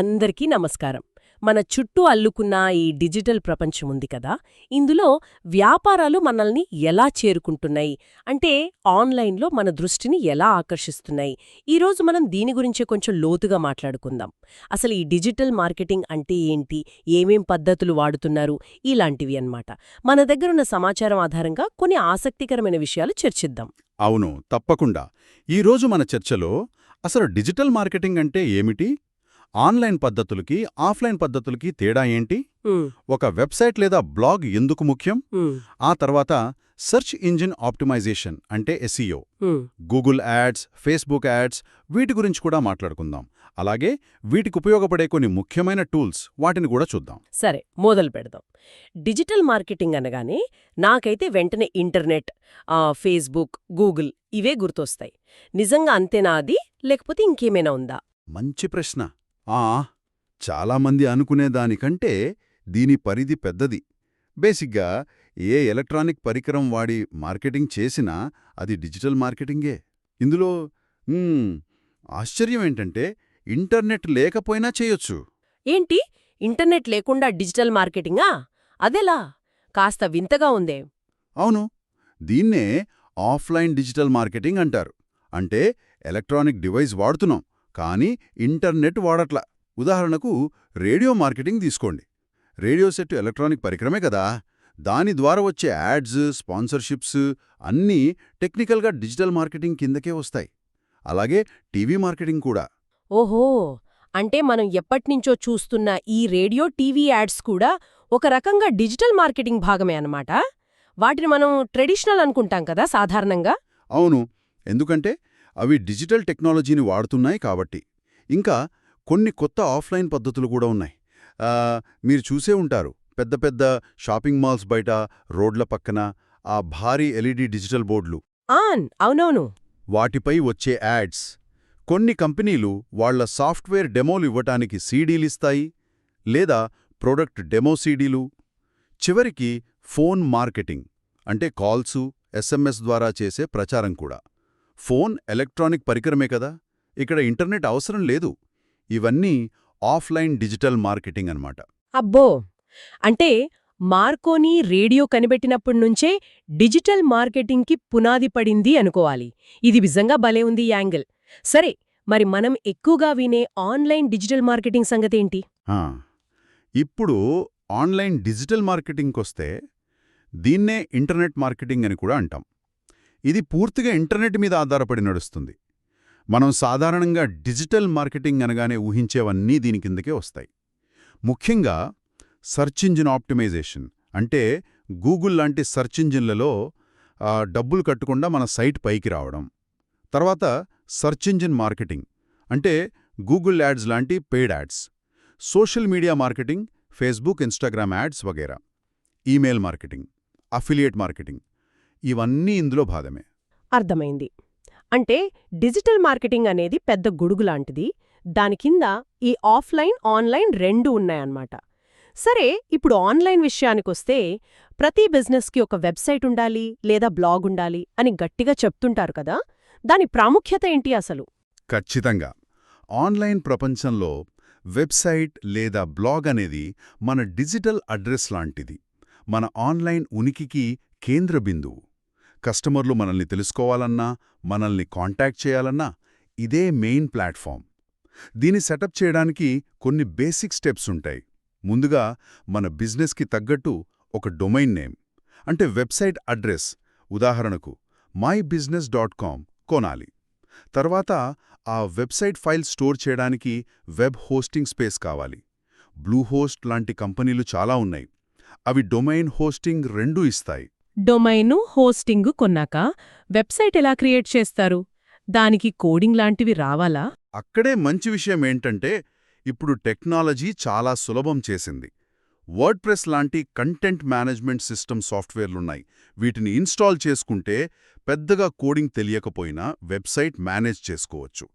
అందరికీ నమస్కారం. మన చుట్టూ అల్లుకున్న ఈ డిజిటల్ ప్రపంచం ఉంది కదా, ఇందులో వ్యాపారాలు మనల్ని ఎలా చేరుకుంటున్నాయి, అంటే ఆన్లైన్లో మన దృష్టిని ఎలా ఆకర్షిస్తున్నాయి, ఈరోజు మనం దీని గురించే కొంచెం లోతుగా మాట్లాడుకుందాం. అసలు ఈ డిజిటల్ మార్కెటింగ్ అంటే ఏంటి, ఏమేం పద్ధతులు వాడుతున్నారు, ఇలాంటివి అన్నమాట. మన దగ్గరున్న సమాచారం ఆధారంగా కొన్ని ఆసక్తికరమైన విషయాలు చర్చిద్దాం. అవును, తప్పకుండా. ఈరోజు మన చర్చలో అసలు డిజిటల్ మార్కెటింగ్ అంటే ఏమిటి, ఆన్లైన్ పద్ధతులకి ఆఫ్లైన్ పద్ధతులకి తేడా ఏంటి, ఉమ్, ఒక వెబ్సైట్ లేదా బ్లాగ్ ఎందుకు ముఖ్యం, ఉమ్, ఆ తర్వాత సెర్చ్ ఇంజిన్ ఆప్టిమైజేషన్ అంటే ఎస్ఈఓ, ఉమ్. గూగుల్ యాడ్స్, ఫేస్బుక్ యాడ్స్, వీటి గురించి కూడా మాట్లాడుకుందాం. అలాగే వీటికి ఉపయోగపడే కొన్ని ముఖ్యమైన టూల్స్, వాటిని కూడా చూద్దాం. సరే, మొదలు పెడదాం. డిజిటల్ మార్కెటింగ్ అనగానే నాకైతే వెంటనే ఇంటర్నెట్, ఫేస్బుక్, గూగుల్ ఇవే గుర్తొస్తాయి. నిజంగా అంతేనా అది, లేకపోతే ఇంకేమైనా ఉందా? మంచి ప్రశ్న. చాలామంది అనుకునేదానికంటే దీని పరిధి పెద్దది. బేసిక్గా ఏ ఎలక్ట్రానిక్ పరికరం వాడి మార్కెటింగ్ చేసినా అది డిజిటల్ మార్కెటింగే. ఇందులో ఆశ్చర్యమేంటంటే ఇంటర్నెట్ లేకపోయినా చేయొచ్చు. ఏంటి, ఇంటర్నెట్ లేకుండా డిజిటల్ మార్కెటింగా? అదెలా? కాస్త వింతగా ఉందే. అవును, దీన్నే ఆఫ్లైన్ డిజిటల్ మార్కెటింగ్ అంటారు. అంటే ఎలక్ట్రానిక్ డివైస్ వాడుతున్నాం, కానీ ఇంటర్నెట్ వాడట్లా. ఉదాహరణకు రేడియో మార్కెటింగ్ తీసుకోండి. రేడియో సెట్ ఎలక్ట్రానిక్ పరికరమే కదా, దాని ద్వారా వచ్చే యాడ్స్, స్పాన్సర్షిప్స్ అన్నీ టెక్నికల్గా డిజిటల్ మార్కెటింగ్ కిందకే వస్తాయి. అలాగే టీవీ మార్కెటింగ్ కూడా. ఓహో, అంటే మనం ఎప్పట్నించో చూస్తున్న ఈ రేడియో, టీవీ యాడ్స్ కూడా ఒక రకంగా డిజిటల్ మార్కెటింగ్ భాగమే అన్నమాట. వాటిని మనం ట్రెడిషనల్ అనుకుంటాం కదా సాధారణంగా. అవును, ఎందుకంటే అవి డిజిటల్ టెక్నాలజీని వాడుతున్నాయి కాబట్టి. ఇంకా కొన్ని కొత్త ఆఫ్లైన్ పద్ధతులు కూడా ఉన్నాయి. మీరు చూసే ఉంటారు, పెద్ద పెద్ద షాపింగ్ మాల్స్ బయట, రోడ్ల పక్కన ఆ భారీ ఎల్ఈడి డిజిటల్ బోర్డులు. అవునవును. వాటిపై వచ్చే యాడ్స్. కొన్ని కంపెనీలు వాళ్ల సాఫ్ట్వేర్ డెమోలు ఇవ్వటానికి సీడీలిస్తాయి, లేదా ప్రొడక్ట్ డెమో సీడీలు. చివరికి ఫోన్ మార్కెటింగ్, అంటే కాల్సు, ఎస్ఎంఎస్ ద్వారా చేసే ప్రచారం కూడా. ఫోన్ ఎలక్ట్రానిక్ పరికరమే కదా, ఇక్కడ ఇంటర్నెట్ అవసరం లేదు. ఇవన్నీ ఆఫ్లైన్ డిజిటల్ మార్కెటింగ్ అన్నమాట. అబ్బో, అంటే మార్కోని రేడియో కనిపెట్టినప్పటినుంచే డిజిటల్ మార్కెటింగ్కి పునాది పడింది అనుకోవాలి. ఇది నిజంగా భలే ఉంది ఈ యాంగిల్. సరే, మరి మనం ఎక్కువగా వినే ఆన్లైన్ డిజిటల్ మార్కెటింగ్ సంగతేంటి? ఆ, ఇప్పుడు ఆన్లైన్ డిజిటల్ మార్కెటింగ్కొస్తే దీన్నే ఇంటర్నెట్ మార్కెటింగ్ అని కూడా అంటాం. ఇది పూర్తిగా ఇంటర్నెట్ మీద ఆధారపడి నడుస్తుంది. మనం సాధారణంగా డిజిటల్ మార్కెటింగ్ అనగానే ఊహించేవన్నీ దీని కిందకే వస్తాయి. ముఖ్యంగా సెర్చ్ ఇంజిన్ ఆప్టిమైజేషన్, అంటే గూగుల్ లాంటి సెర్చ్ ఇంజిన్లలో డబ్బులు కట్టకుండా మన సైట్ పైకి రావడం. తర్వాత సెర్చ్ ఇంజిన్ మార్కెటింగ్, అంటే గూగుల్ యాడ్స్ లాంటి paid ads. Social media marketing, Facebook, Instagram ads వగైరా. ఈమెయిల్ మార్కెటింగ్, అఫిలియేట్ మార్కెటింగ్, ఇవన్నీ ఇందులో భాగమే. అర్థమైంది. అంటే డిజిటల్ మార్కెటింగ్ అనేది పెద్ద గొడుగు లాంటిది. దాని కింద ఈ ఆఫ్లైన్, ఆన్లైన్ రెండూ ఉన్నాయన్నమాట. సరే, ఇప్పుడు ఆన్లైన్ విషయానికొస్తే ప్రతి బిజినెస్కి ఒక వెబ్సైట్ ఉండాలి లేదా బ్లాగ్ ఉండాలి అని గట్టిగా చెప్తుంటారు కదా, దాని ప్రాముఖ్యత ఏంటి అసలు? ఖచ్చితంగా. ఆన్లైన్ ప్రపంచంలో వెబ్సైట్ లేదా బ్లాగ్ అనేది మన డిజిటల్ అడ్రస్ లాంటిది. మన ఆన్లైన్ ఉనికికి కేంద్ర బిందువు. కస్టమర్లు మనల్ని తెలుసుకోవాలన్నా, మనల్ని కాంటాక్ట్ చేయాలన్నా ఇదే మెయిన్ ప్లాట్ఫామ్. దీన్ని సెటప్ చేయడానికి కొన్ని బేసిక్ స్టెప్స్ ఉంటాయి. ముందుగా మన బిజినెస్కి తగ్గట్టు ఒక డొమైన్ నేమ్, అంటే వెబ్సైట్ అడ్రస్, ఉదాహరణకు mybusiness.com కొనాలి. తర్వాత ఆ వెబ్సైట్ ఫైల్ స్టోర్ చేయడానికి వెబ్ హోస్టింగ్ స్పేస్ కావాలి. బ్లూహోస్ట్ లాంటి కంపెనీలు చాలా ఉన్నాయి. అవి డొమైన్ హోస్టింగ్ రెండూ ఇస్తాయి. డొమైను, హోస్టింగు కొన్నాక వెబ్సైట్ ఎలా క్రియేట్ చేస్తారు? దానికి కోడింగ్ లాంటివి రావాలా? అక్కడే మంచి విషయం ఏంటంటే ఇప్పుడు టెక్నాలజీ చాలా సులభం చేసింది. వర్డ్ ప్రెస్ లాంటి కంటెంట్ మేనేజ్మెంట్ సిస్టమ్ సాఫ్ట్వేర్లున్నాయి. వీటిని ఇన్స్టాల్ చేసుకుంటే పెద్దగా కోడింగ్ తెలియకపోయినా వెబ్సైట్ మేనేజ్ చేసుకోవచ్చు.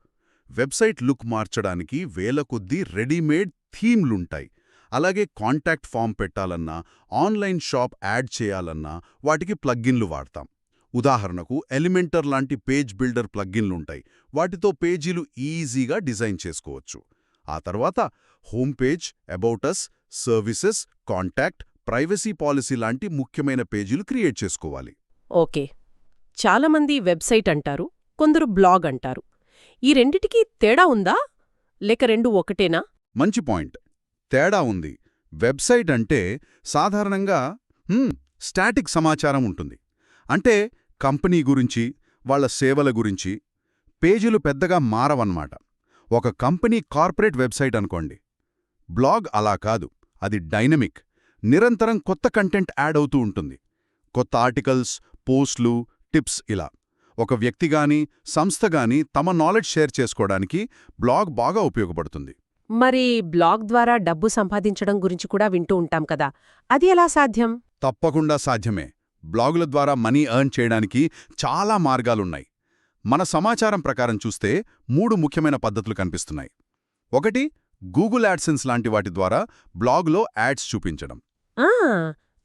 వెబ్సైట్ లుక్ మార్చడానికి వేల కొద్దీ రెడీమేడ్ థీమ్లుంటాయి. అలాగే కాంటాక్ట్ ఫామ్ పెట్టాలన్నా, ఆన్లైన్ షాప్ యాడ్ చేయాలన్నా వాటికి ప్లగ్గిన్లు వాడతాం. ఉదాహరణకు ఎలిమెంటర్ లాంటి పేజ్ బిల్డర్ ప్లగ్గిన్లుంటాయి. వాటితో పేజీలు ఈజీగా డిజైన్ చేసుకోవచ్చు. ఆ తర్వాత home page, about us, services, contact, privacy policy లాంటి ముఖ్యమైన పేజీలు క్రియేట్ చేసుకోవాలి. ఓకే. చాలామంది వెబ్సైట్ అంటారు, కొందరు బ్లాగ్ అంటారు. ఈ రెండిటికీ తేడా ఉందా? లేక రెండు ఒకటేనా? మంచి పాయింట్. తేడా ఉంది. వెబ్సైట్ అంటే సాధారణంగా స్టాటిక్ సమాచారం ఉంటుంది. అంటే కంపెనీ గురించి, వాళ్ళ సేవల గురించి. పేజీలు పెద్దగా మారవన్నమాట. ఒక కంపెనీ కార్పొరేట్ వెబ్సైట్ అనుకోండి. బ్లాగ్ అలా కాదు. అది డైనమిక్. నిరంతరం కొత్త కంటెంట్ యాడ్ అవుతూ ఉంటుంది. కొత్త ఆర్టికల్స్, పోస్ట్లు, టిప్స్ ఇలా. ఒక వ్యక్తిగాని, సంస్థగాని తమ నాలెడ్జ్ షేర్ చేసుకోవడానికి బ్లాగ్ బాగా ఉపయోగపడుతుంది. మరి బ్లాగ్ ద్వారా డబ్బు సంపాదించడం గురించి కూడా వింటూ ఉంటాం కదా, అది ఎలా సాధ్యం? తప్పకుండా సాధ్యమే. బ్లాగుల ద్వారా మనీ ఎర్న్ చేయడానికి చాలా మార్గాలున్నాయి. మన సమాచారం ప్రకారం చూస్తే 3 ముఖ్యమైన పద్ధతులు కనిపిస్తున్నాయి. ఒకటి, గూగుల్ యాడ్సెన్స్ లాంటి వాటి ద్వారా బ్లాగులో యాడ్స్ చూపించడం.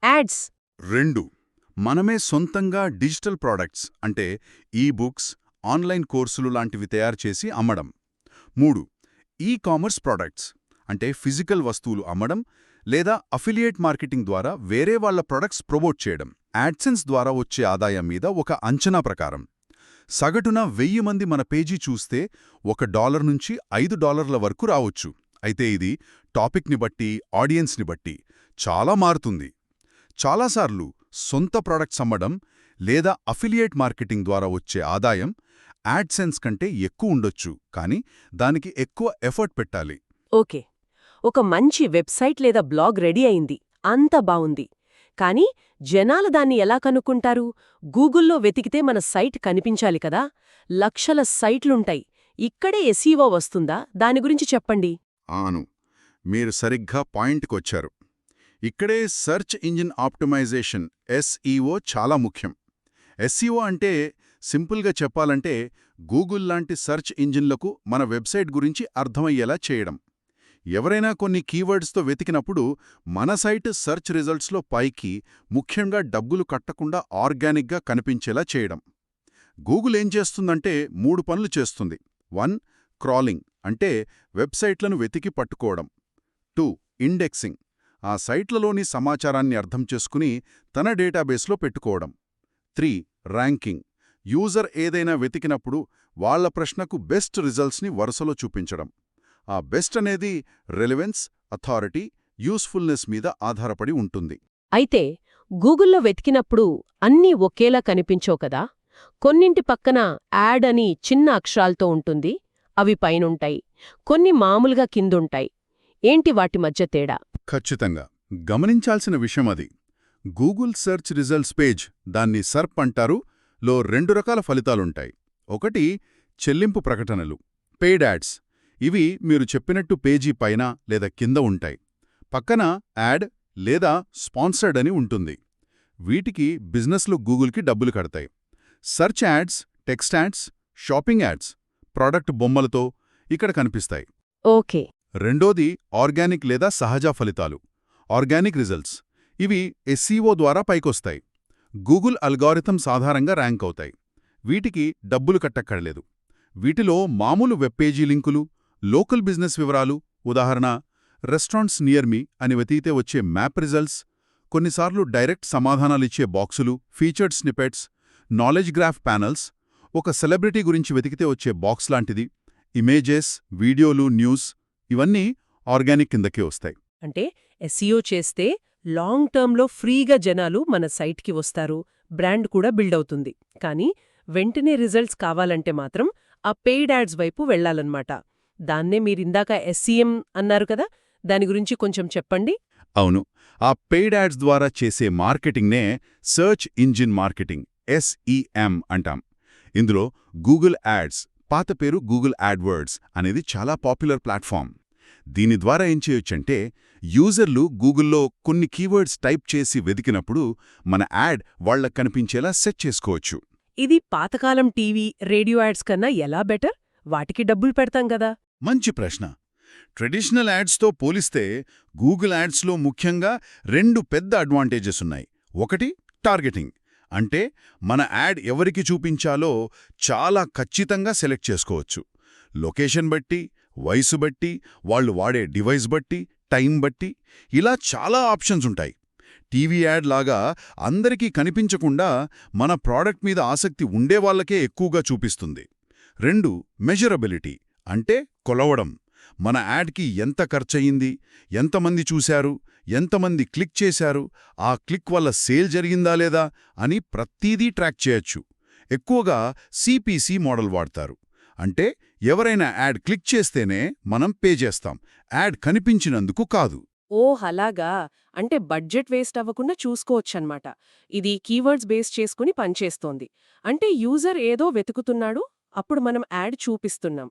యాడ్స్. 2, మనమే సొంతంగా డిజిటల్ ప్రోడక్ట్స్ అంటే ఈ-బుక్స్, ఆన్లైన్ కోర్సులు లాంటివి తయారు చేసి అమ్మడం. 3, ఈ-కామర్స్ ప్రోడక్ట్స్ అంటే ఫిజికల్ వస్తువులు అమ్మడం లేదా అఫిలియేట్ మార్కెటింగ్ ద్వారా వేరే వాళ్ల ప్రొడక్ట్స్ ప్రమోట్ చేయడం. యాడ్సెన్స్ ద్వారా వచ్చే ఆదాయం మీద ఒక అంచనా ప్రకారం సగటున 1000 మంది మన పేజీ చూస్తే $1 నుంచి $5 వరకు రావచ్చు. అయితే ఇది టాపిక్ని బట్టి, ఆడియన్స్ని బట్టి చాలా మారుతుంది. చాలాసార్లు సొంత ప్రొడక్ట్స్ అమ్మడం లేదా అఫిలియేట్ మార్కెటింగ్ ద్వారా వచ్చే ఆదాయం యాడ్సెన్స్ కంటే ఎక్కువ ఉండొచ్చు, కానీ దానికి ఎక్కువ ఎఫర్ట్ పెట్టాలి. ఓకే. ఒక మంచి వెబ్సైట్ లేదా బ్లాగ్ రెడీ అయింది, అంత బావుంది. కానీ జనాలు దాన్ని ఎలా కనుక్కుంటారు? గూగుల్లో వెతికితే మన సైట్ కనిపించాలి కదా. లక్షల సైట్లుంటాయి. ఇక్కడే ఎస్ఈఓ వస్తుందా? దాని గురించి చెప్పండి. ఆను, మీరు సరిగ్గా పాయింట్కొచ్చారు. ఇక్కడే సెర్చ్ ఇంజిన్ ఆప్టిమైజేషన్ ఎస్ఈఓ చాలా ముఖ్యం. ఎస్ఈఓ అంటే సింపుల్గా చెప్పాలంటే గూగుల్ లాంటి సెర్చ్ ఇంజిన్లకు మన వెబ్సైట్ గురించి అర్థమయ్యేలా చేయడం. ఎవరైనా కొన్ని కీవర్డ్స్తో వెతికినప్పుడు మన సైట్ సెర్చ్ రిజల్ట్స్లో పైకి, ముఖ్యంగా డబ్బులు కట్టకుండా ఆర్గానిక్గా కనిపించేలా చేయడం. గూగుల్ ఏం చేస్తుందంటే 3 పనులు చేస్తుంది. 1, క్రాలింగ్ అంటే వెబ్సైట్లను వెతికి పట్టుకోవడం. 2, ఇండెక్సింగ్ ఆ సైట్లలోని సమాచారాన్ని అర్థం చేసుకుని తన డేటాబేస్లో పెట్టుకోవడం. 3, ర్యాంకింగ్ యూజర్ ఏదైనా వెతికినప్పుడు వాళ్ల ప్రశ్నకు బెస్ట్ రిజల్ట్స్ని వరుసలో చూపించడం. ఆ బెస్ట్ అనేది రెలెవెన్స్, అథారిటీ, యూస్ఫుల్నెస్ మీద ఆధారపడి ఉంటుంది. అయితే గూగుల్లో వెతికినప్పుడు అన్నీ ఒకేలా కనిపించవు కదా. కొన్నింటి పక్కన యాడ్ అని చిన్న అక్షరాలతో ఉంటుంది, అవి పైనుంటాయి. కొన్ని మామూలుగా కిందుంటాయి. ఏంటి వాటి మధ్య తేడా? ఖచ్చితంగా గమనించాల్సిన విషయం అది. గూగుల్ సెర్చ్ రిజల్ట్స్ పేజ్, దాన్ని సర్ప్ అంటారు, లో 2 రకాల ఫలితాలుంటాయి. ఒకటి, చెల్లింపు ప్రకటనలు, పెయిడ్ యాడ్స్. ఇవి మీరు చెప్పినట్టు పేజీ పైన లేదా కింద ఉంటాయి. పక్కన యాడ్ లేదా స్పాన్సర్డ్ అని ఉంటుంది. వీటికి బిజినెస్లు గూగుల్కి డబ్బులు కడతాయి. Search ads, text ads, shopping ads, product బొమ్మలతో ఇక్కడ కనిపిస్తాయి. ఓకే. రెండోది ఆర్గానిక్ లేదా సహజ ఫలితాలు, ఆర్గానిక్ రిజల్ట్స్. ఇవి ఎస్ఈఓ ద్వారా పైకొస్తాయి. గూగుల్ అల్గారిథం సాధారణంగా ర్యాంక్ అవుతాయి. వీటికి డబ్బులు కట్టక్కర్లేదు. వీటిలో మామూలు వెబ్ పేజీ లింకులు, లోకల్ బిజినెస్ వివరాలు, ఉదాహరణ రెస్టారెంట్స్ నియర్ మీ అని వెతికితే వచ్చే మ్యాప్ రిజల్ట్స్, కొన్నిసార్లు డైరెక్ట్ సమాధానాలిచ్చే బాక్సులు, featured snippets, knowledge graph panels, ఒక సెలబ్రిటీ గురించి వెతికితే వచ్చే బాక్స్ లాంటిది, ఇమేజెస్, వీడియోలు, న్యూస్, ఇవన్నీ ఆర్గానిక్ కిందకే వస్తాయి. అంటే ఎస్ఈఓ చేస్తే లాంగ్ టర్మ్లో ఫ్రీగా జనాలు మన సైట్కి వస్తారు, బ్రాండ్ కూడా బిల్డ్ అవుతుంది. కానీ వెంటనే రిజల్ట్స్ కావాలంటే మాత్రం ఆ పెయిడ్ యాడ్స్ వైపు వెళ్లాలన్నమాట. దాన్నే మీరిందాక ఎస్ఈఎం అన్నారు కదా, దాని గురించి కొంచెం చెప్పండి. అవును, ఆ పెయిడ్ యాడ్స్ ద్వారా చేసే మార్కెటింగ్నే సర్చ్ ఇంజిన్ మార్కెటింగ్, ఎస్ఈఎం అంటాం. ఇందులో గూగుల్ యాడ్స్, పాత పేరు గూగుల్ యాడ్వర్డ్స్ అనేది చాలా పాపులర్ ప్లాట్ఫామ్. దీని ద్వారా ఏం చేయొచ్చంటే యూజర్లు గూగుల్లో కొన్ని కీవర్డ్స్ టైప్ చేసి వెతికినప్పుడు మన యాడ్ వాళ్లకు కనిపించేలా సెట్ చేసుకోవచ్చు. ఇది పాతకాలం టీవీ, రేడియో యాడ్స్ కన్నా ఎలా బెటర్? వాటికి డబ్బులు పెడతాం కదా. మంచి ప్రశ్న. ట్రెడిషనల్ యాడ్స్తో పోలిస్తే గూగుల్ యాడ్స్లో ముఖ్యంగా 2 పెద్ద అడ్వాంటేజెస్ ఉన్నాయి. ఒకటి, టార్గెటింగ్. అంటే మన యాడ్ ఎవరికి చూపించాలో చాలా ఖచ్చితంగా సెలెక్ట్ చేసుకోవచ్చు. లొకేషన్ బట్టి, వయసు బట్టి, వాళ్ళు వాడే డివైస్ బట్టి, టైం బట్టి ఇలా చాలా ఆప్షన్స్ ఉంటాయి. టీవీ యాడ్ లాగా అందరికీ కనిపించకుండా మన ప్రాడక్ట్ మీద ఆసక్తి ఉండేవాళ్లకే ఎక్కువగా చూపిస్తుంది. 2 మెజరబిలిటీ అంటే కొలవడం. మన యాడ్కి ఎంత ఖర్చయింది, ఎంతమంది చూశారు, ఎంతమంది క్లిక్ చేశారు, ఆ క్లిక్ వల్ల సేల్ జరిగిందా లేదా అని ప్రతీదీ ట్రాక్ చేయొచ్చు. ఎక్కువగా CPC మోడల్ వాడతారు. అంటే ఎవరైనా యాడ్ క్లిక్ చేస్తేనే మనం పే చేస్తాం, యాడ్ కనిపించినందుకు కాదు. ఓహ్ అలాగా. అంటే బడ్జెట్ వేస్ట్ అవ్వకుండా చూసుకోవచ్చన్నమాట. ఇది కీవర్డ్స్ బేస్ చేసుకుని పనిచేస్తోంది. అంటే యూజర్ ఏదో వెతుకుతున్నాడు, అప్పుడు మనం యాడ్ చూపిస్తున్నాం.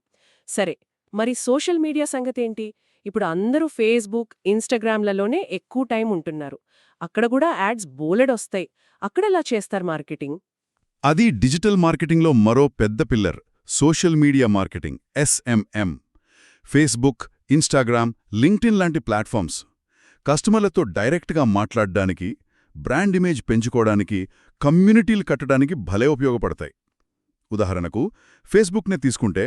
సరే, మరి సోషల్ మీడియా సంగతేంటి? ఇప్పుడు అందరూ ఫేస్బుక్, ఇన్‌స్టాగ్రామ్‌లలోనే ఎక్కువ టైం ఉంటున్నారు. అక్కడ కూడా యాడ్స్ బోలెడొస్తాయి. అక్కడెలా చేస్తారు మార్కెటింగ్? అది డిజిటల్ మార్కెటింగ్లో మరో పెద్ద pillar, social media marketing SMM. Facebook, Instagram, LinkedIn లాంటి ప్లాట్ఫామ్స్ కస్టమర్లతో డైరెక్ట్గా మాట్లాడడానికి, బ్రాండ్ ఇమేజ్ పెంచుకోవడానికి, కమ్యూనిటీలు కట్టడానికి భలే ఉపయోగపడతాయి. ఉదాహరణకు ఫేస్బుక్నే తీసుకుంటే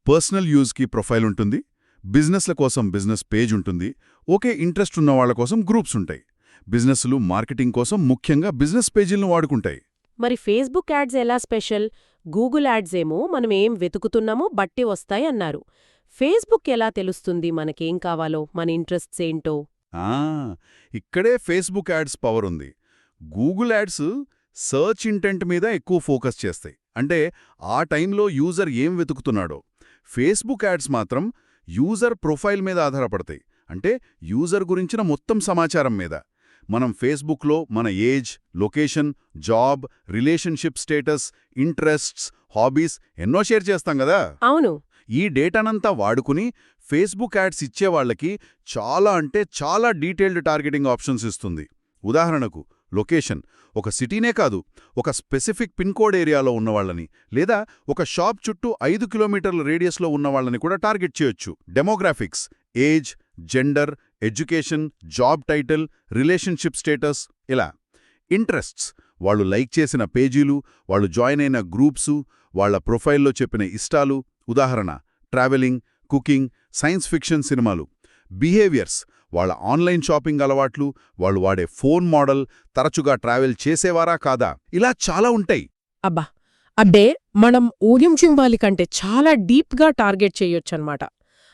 పర్సనల్ యూజ్కి ప్రొఫైల్ ఉంటుంది, బిజినెస్ల కోసం బిజినెస్ పేజ్ ఉంటుంది, ఒకే ఇంట్రెస్ట్ ఉన్న వాళ్ల కోసం గ్రూప్స్ ఉంటాయి. బిజినెస్లు మార్కెటింగ్ కోసం ముఖ్యంగా బిజినెస్ పేజీలను వాడుకుంటాయి. మరి ఫేస్బుక్ యాడ్స్ ఎలా స్పెషల్? గూగుల్ యాడ్స్ ఏమో మనం ఏం వెతుకుతున్నామో బట్టి వస్తాయి అన్నారు. ఫేస్బుక్ ఎలా తెలుస్తుంది మనకేం కావాలో, మన ఇంట్రెస్ట్స్ ఏంటో? ఆ, ఇక్కడే ఫేస్బుక్ యాడ్స్ పవర్ ఉంది. గూగుల్ యాడ్స్ సర్చ్ ఇంటెంట్ మీద ఎక్కువ ఫోకస్ చేస్తాయి, అంటే ఆ టైంలో యూజర్ ఏం వెతుకుతున్నాడో. ఫేస్బుక్ యాడ్స్ మాత్రం యూజర్ ప్రొఫైల్ మీద ఆధారపడతాయి, అంటే యూజర్ గురించిన మొత్తం సమాచారం మీద. మనం ఫేస్బుక్లో మన age, location, job, relationship status, interests, hobbies ఎన్నో షేర్ చేస్తాం కదా. అవును. ఈ డేటానంతా వాడుకుని ఫేస్బుక్ యాడ్స్ ఇచ్చేవాళ్లకి చాలా అంటే చాలా డీటెయిల్డ్ టార్గెటింగ్ ఆప్షన్స్ ఇస్తుంది. ఉదాహరణకు లొకేషన్, ఒక సిటీనే కాదు, ఒక స్పెసిఫిక్ పిన్ కోడ్ ఏరియాలో ఉన్నవాళ్లని, లేదా ఒక షాప్ చుట్టూ 5 కిలోమీటర్ల రేడియస్లో ఉన్నవాళ్లని కూడా టార్గెట్ చేయొచ్చు. Demographics, age, gender, education, job title, relationship status ఇలా. ఇంట్రెస్ట్స్, వాళ్ళు లైక్ చేసిన పేజీలు, వాళ్ళు జాయిన్ అయిన గ్రూప్సు, వాళ్ల ప్రొఫైల్లో చెప్పిన ఇష్టాలు. ఉదాహరణ ట్రావెలింగ్, కుకింగ్, సైన్స్ ఫిక్షన్ సినిమాలు. బిహేవియర్స్, వాళ్ళ ఆన్లైన్ షాపింగ్ అలవాట్లు, వాళ్ళు వాడే ఫోన్ మోడల్, తరచుగా ట్రావెల్ చేసేవారా కాదా, ఇలా చాలా ఉంటాయి. అబ్బా, అంటే మనం ఊహించిన కంటే చాలా డీప్గా టార్గెట్ చేయొచ్చన్నమాట.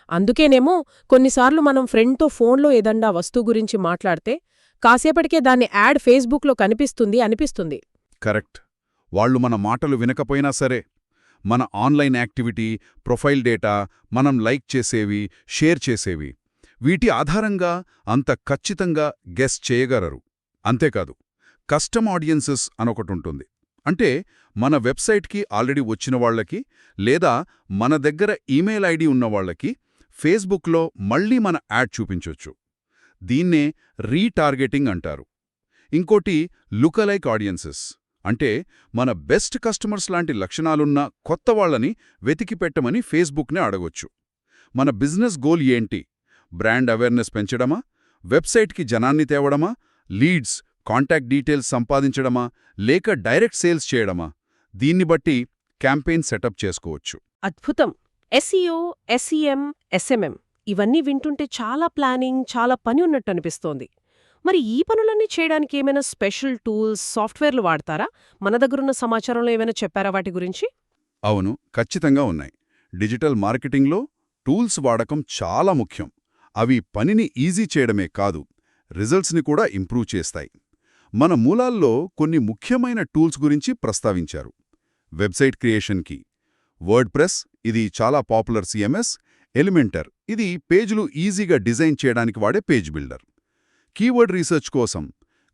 అందుకేనేమో కొన్నిసార్లు మనం ఫ్రెండ్తో ఫోన్లో ఏదన్నా వస్తువు గురించి మాట్లాడితే కాసేపటికే దాన్ని యాడ్ ఫేస్బుక్లో కనిపిస్తుంది అనిపిస్తుంది. కరెక్ట్. వాళ్ళు మన మాటలు వినకపోయినా సరే, మన ఆన్లైన్ యాక్టివిటీ, ప్రొఫైల్ డేటా, మనం లైక్ చేసేవి, షేర్ చేసేవి, వీటి ఆధారంగా అంత ఖచ్చితంగా గెస్ చేయగలరు. అంతేకాదు, కస్టమ్ ఆడియన్సెస్ అనొకటుంటుంది. అంటే మన వెబ్సైట్కి ఆల్రెడీ వచ్చిన వాళ్లకి, లేదా మన దగ్గర ఈమెయిల్ ఐడి ఉన్నవాళ్లకి ఫేస్బుక్లో మళ్లీ మన యాడ్ చూపించొచ్చు. దీన్నే రీటార్గెటింగ్ అంటారు. ఇంకోటి లుకలైక్ ఆడియన్సెస్, అంటే మన బెస్ట్ కస్టమర్స్ లాంటి లక్షణాలున్న కొత్త వాళ్లని వెతికి పెట్టమని ఫేస్బుక్నే అడగొచ్చు. మన బిజినెస్ గోల్ ఏంటి? బ్రాండ్ అవేర్నెస్ పెంచడమా, వెబ్సైట్కి జనాన్ని తేవడమా, లీడ్స్, కాంటాక్ట్ డీటెయిల్స్ సంపాదించడమా, లేక డైరెక్ట్ సేల్స్ చేయడమా? దీన్ని బట్టి క్యాంపెయిన్ సెటప్ చేసుకోవచ్చు. అద్భుతం. SEO, SEM, SMM ఇవన్నీ వింటుంటే చాలా ప్లానింగ్, చాలా పని ఉన్నట్టు అనిపిస్తోంది. మరి ఈ పనులన్నీ చేయడానికి ఏమైనా స్పెషల్ టూల్స్, సాఫ్ట్వేర్లు వాడతారా? మన దగ్గరున్న సమాచారంలో ఏమైనా చెప్పారా వాటి గురించి? అవును, ఖచ్చితంగా ఉన్నాయి. డిజిటల్ మార్కెటింగ్లో టూల్స్ వాడకం చాలా ముఖ్యం. అవి పనిని ఈజీ చేయడమే కాదు, రిజల్ట్స్ని కూడా ఇంప్రూవ్ చేస్తాయి. మన మూలాల్లో కొన్ని ముఖ్యమైన టూల్స్ గురించి ప్రస్తావించారు. వెబ్సైట్ క్రియేషన్కి వర్డ్ప్రెస్, ఇది చాలా పాపులర్ CMS. ఎలిమెంటర్, ఇది పేజీలు ఈజీగా డిజైన్ చేయడానికి వాడే పేజ్ బిల్డర్. కీవర్డ్ రీసెర్చ్ కోసం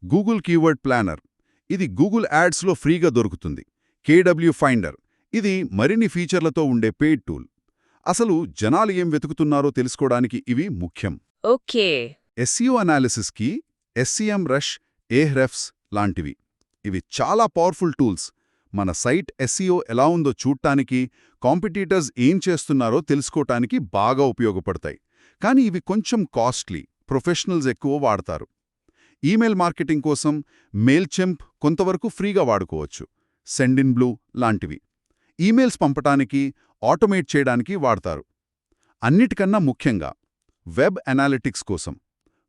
గూగుల్ కీవర్డ్ ప్లానర్, ఇది గూగుల్ యాడ్స్లో ఫ్రీగా దొరుకుతుంది. KW ఫైండర్, ఇది మరిన్ని ఫీచర్లతో ఉండే పెయిడ్ టూల్. అసలు జనాలు ఏం వెతుకుతున్నారో తెలుసుకోవడానికి ఇవి ముఖ్యం. ఓకే. SEO అనాలిసిస్కి SEMrush, Ahrefs లాంటివి. ఇవి చాలా పవర్ఫుల్ టూల్స్. మన సైట్ SEO ఎలా ఉందో చూడ్డానికి, కాంపిటీటర్స్ ఏం చేస్తున్నారో తెలుసుకోవటానికి బాగా ఉపయోగపడతాయి. కానీ ఇవి కొంచెం కాస్ట్లీ, ప్రొఫెషనల్స్ ఎక్కువ వాడతారు. ఈమెయిల్ మార్కెటింగ్ కోసం మెయిల్చెంప్ కొంతవరకు ఫ్రీగా వాడుకోవచ్చు. సెండిన్బ్లూ లాంటివి ఈమెయిల్స్ పంపటానికి, ఆటోమేట్ చేయడానికి వాడతారు. అన్నిటికన్నా ముఖ్యంగా వెబ్ అనాలిటిక్స్ కోసం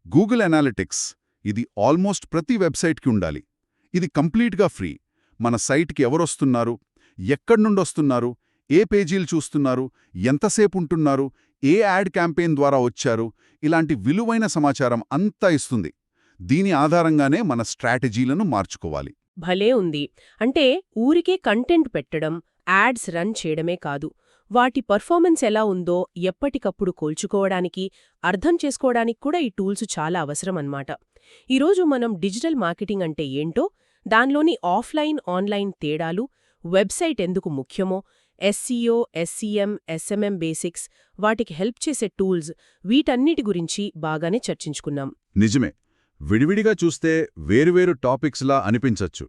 గూగుల్ అనాలిటిక్స్ ఇది ఆల్మోస్ట్ ప్రతి వెబ్సైట్కి ఉండాలి. ఇది కంప్లీట్గా ఫ్రీ. మన సైట్కి ఎవరొస్తున్నారు, ఎక్కడ్నుండొస్తున్నారు, ఏ పేజీలు చూస్తున్నారు, ఎంతసేపు ఉంటున్నారు, ఏ యాడ్ క్యాంపెయిన్ ద్వారా వచ్చారు, ఇలాంటి విలువైన సమాచారం అంతా ఇస్తుంది. దీని ఆధారంగానే మన స్ట్రాటజీలను మార్చుకోవాలి. భలే ఉంది. అంటే ఊరికే కంటెంట్ పెట్టడం, యాడ్స్ రన్ చేయడమే కాదు, వాటి పర్ఫార్మెన్స్ ఎలా ఉందో ఎప్పటికప్పుడు కోల్చుకోవడానికి, అర్థం చేసుకోవడానికి కూడా ఈ టూల్స్ చాలా అవసరం అన్నమాట. ఈరోజు మనం డిజిటల్ మార్కెటింగ్ అంటే ఏంటో, దానిలోని ఆఫ్లైన్, ఆన్లైన్ తేడాలు, వెబ్సైట్ ఎందుకు ముఖ్యమో, ఎస్సీఓ, ఎస్సీఎం, ఎస్ఎంఎం బేసిక్స్, వాటికి హెల్ప్ చేసే టూల్స్, వీటన్నిటి గురించి బాగానే చర్చించుకున్నాం. నిజమే. విడివిడిగా చూస్తే వేరువేరు టాపిక్స్లా అనిపించచ్చు.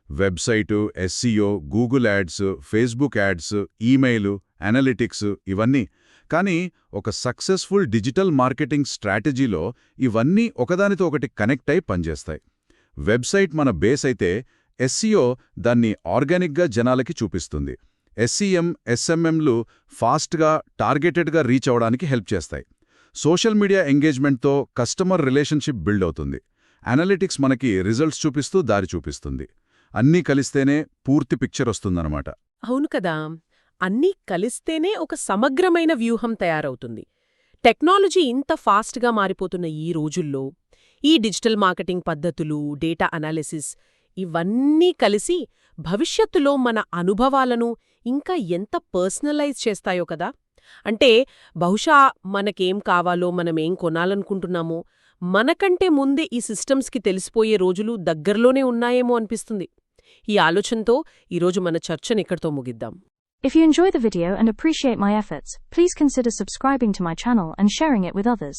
Website, SEO, Google ads, Facebook ads, email, analytics ఇవన్నీ. కానీ ఒక సక్సెస్ఫుల్ డిజిటల్ మార్కెటింగ్ స్ట్రాటజీలో ఇవన్నీ ఒకదానితో ఒకటి కనెక్ట్ అయి పనిచేస్తాయి. వెబ్సైట్ మన బేస్ అయితే ఎస్సీఓ దాన్ని ఆర్గానిక్గా జనాలకి చూపిస్తుంది. ఎస్సీఎం, ఎస్ఎంఎంలు ఫాస్ట్గా, టార్గెటెడ్గా రీచ్ అవడానికి హెల్ప్ చేస్తాయి. సోషల్ మీడియా ఎంగేజ్మెంట్తో కస్టమర్ రిలేషన్షిప్ బిల్డ్ అవుతుంది. అనలిటిక్స్ మనకి రిజల్ట్స్ చూపిస్తూ దారి చూపిస్తుంది. అన్నీ కలిస్తేనే పూర్తి పిక్చర్ వస్తుందన్నమాట. అవును కదా, అన్నీ కలిస్తేనే ఒక సమగ్రమైన వ్యూహం తయారవుతుంది. టెక్నాలజీ ఇంత ఫాస్ట్గా మారిపోతున్న ఈ రోజుల్లో ఈ డిజిటల్ మార్కెటింగ్ పద్ధతులు, డేటా అనాలిసిస్ ఇవన్నీ కలిసి భవిష్యత్తులో మన అనుభవాలను ఇంకా ఎంత పర్సనలైజ్ చేస్తాయో కదా. అంటే బహుశా మనకేం కావాలో, మనమేం కొనాలనుకుంటున్నామో మనకంటే ముందే ఈ సిస్టమ్స్కి తెలిసిపోయే రోజులు దగ్గరలోనే ఉన్నాయేమో అనిపిస్తుంది. ఈ ఆలోచనతో ఈరోజు మన చర్చను ఇక్కడితో ముగిద్దాం. If you enjoy the video and appreciate my efforts, please consider subscribing to my channel and sharing it with others.